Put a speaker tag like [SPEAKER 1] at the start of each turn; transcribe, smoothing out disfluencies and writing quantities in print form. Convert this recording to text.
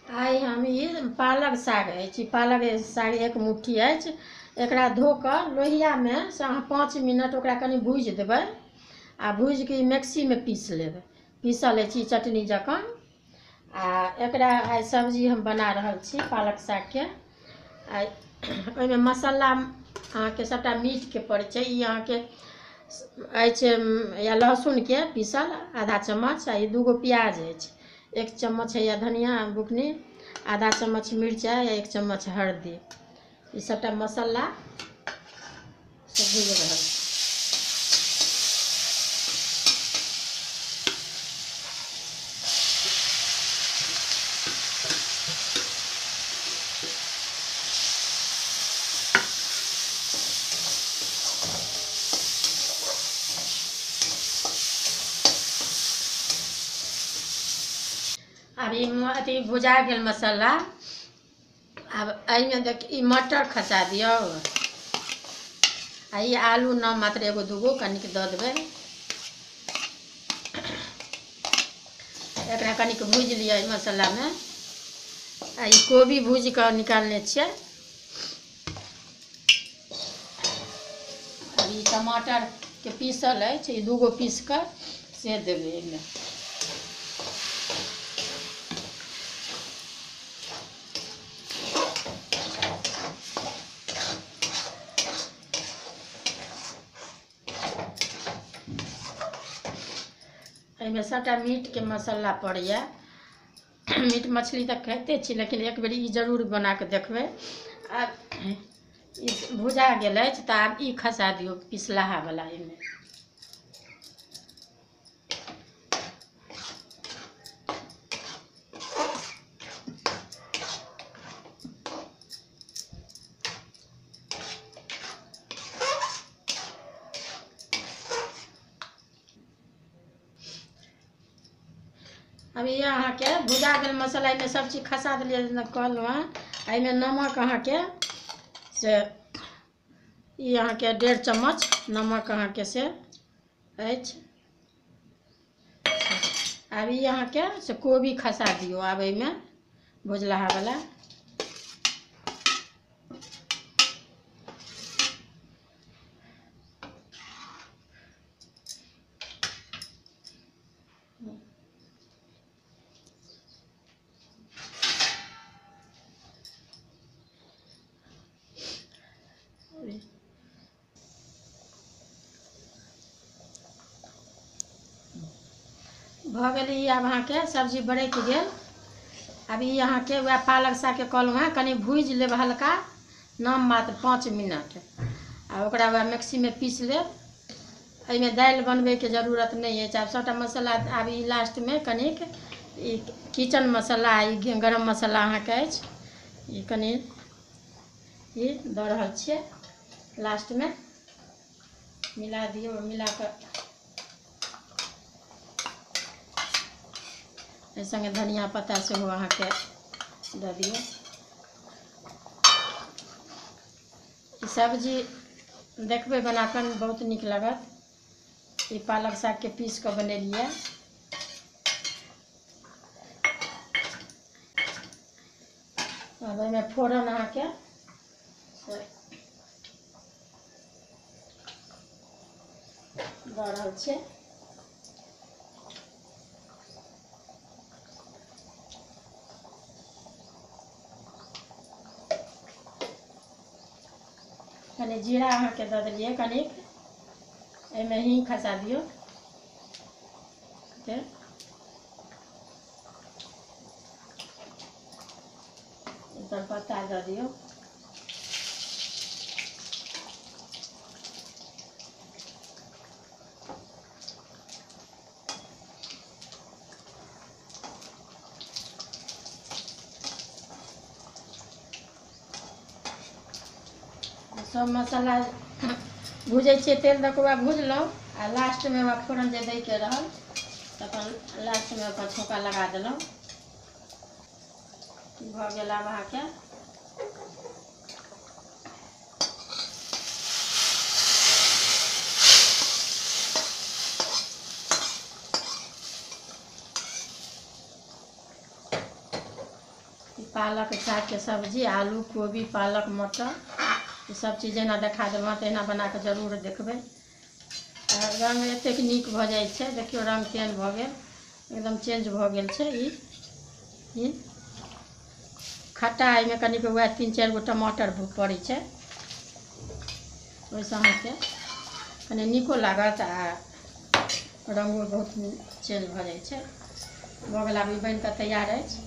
[SPEAKER 1] आइ हम ई पालक साग अछि। पालक साग एक मुट्ठी अछि। एकरा धो कऽ लोहियामे से अहाँ 5 मिनट ओकरा कनि भूजि देबै आ भूजि कऽ मिक्सीमे पीस लेबै। पीसल अछि चटनी जकाँ। आ एकरा आइ सब्जी हम बना रहल छी पालक सागके। आ ओहिमे मसाला अहाँके सभटा मीटके पड़ै छै। ई अहाँके अछि या लहसुनके पीसल आधा चम्मच, आ ई 2 गो प्याज अछि, 1 चम्मच या धनिया बुकनी, आधा चम्मच मिरचाइ, 1 चम्मच हल्दी। ई सबटा मसाला सब भूज रहल छै। अब ई अथी भुजा गेल मसाला। अब एहिमे देख ई मटर खसा दियौ, आ ई आलू नाम मात्र 1 2 गो कनिक दऽ देबै। एकरा कनिक भूजि लिअ ई मसालामे। आ ई कोबी भूजि कऽ निकालने छियै। अब ई टमाटरके पीसल अछि, ई 2 गो पीस कऽ से देबै एहिमे। एहिमे सभटा मीटके मसाला पड़ैए। मीट मछली तऽ खाइते छी, लेकिन एक बेर ई जरूर बना कऽ देखबै। आब ई भुजा गेल अछि तऽ आब ई खसा दियौ पिसलाहावला एहिमे। अब ये अहाँके भुजा गेल मसाला एहिमे सब चीज खसा देलियै जेना कहलहुँ हँ। एहिमे नमक अहाँके से ई अहाँके 1.5 चम्मच नमक अहाँके से अछि। आब ई अहाँके से कोबी खसा दियौ आब एहिमे भुजलाहावला। भऽ गेलै ई आब अहाँके सब्जी बरकि गेल। अब ई अहाँके वएह पालक सागके कहलहुँ हँ कनि भूजि लेब हल्का, नाम मात्र 5 मिनट। आ ओकरा वएह मिक्सीमे पीस लेब। एहिमे दालि बनबैके जरूरत नहि अछि। आब सभटा मसाला आब ई लास्टमे कनिक ई किचन मसाला, ई गरम मसाला अहाँके अछि, ई कनि ई दऽ रहल छियै लास्टमे। मिला दियौ, मिला कऽ एहि सङ्गे धनिया पत्ता सेहो अहाँके दऽ दियौ। ई सब्जी देखबै बना कऽ बहुत नीक लागत। ई पालक सागके पीस कऽ बनेलियै। अब एहिमे फोरन अहाँके दऽ रहल छियै। कनि जीरा अहाँके दऽ देलियै कनिक। एहिमे हींग खसा दियौ। तेजपत्ता दऽ दियौ। सब मसाला भुजै छियै, तेल दऽ कऽ ओकरा भुजलहुँ। आ लास्टमे ओकरा फोरन जे दैके रहल तऽ अपन लास्टमे ओकर छौँका लगा देलहुँ। भऽ गेल आब अहाँके पालक सागके सब्जी, आलू कोबी पालक मटर ई सब चीज जेना देखा देलहुँ तहिना बना कऽ जरूर देखबै। रङ्ग एतेक नीक भऽ जाइ छै, देखियौ रङ्ग चेंज भऽ गेल, एकदम चेंज भऽ गेल छै। ई खट्टा एहिमे कनिक वएह 3-4 गो टमाटर पड़ै छै, ओहिसँ अहाँके कनि नीको लागत आ रङ्गो बहुत चेंज भऽ जाइ छै। भऽ गेल, आब ई बनि कऽ तैयार अछि।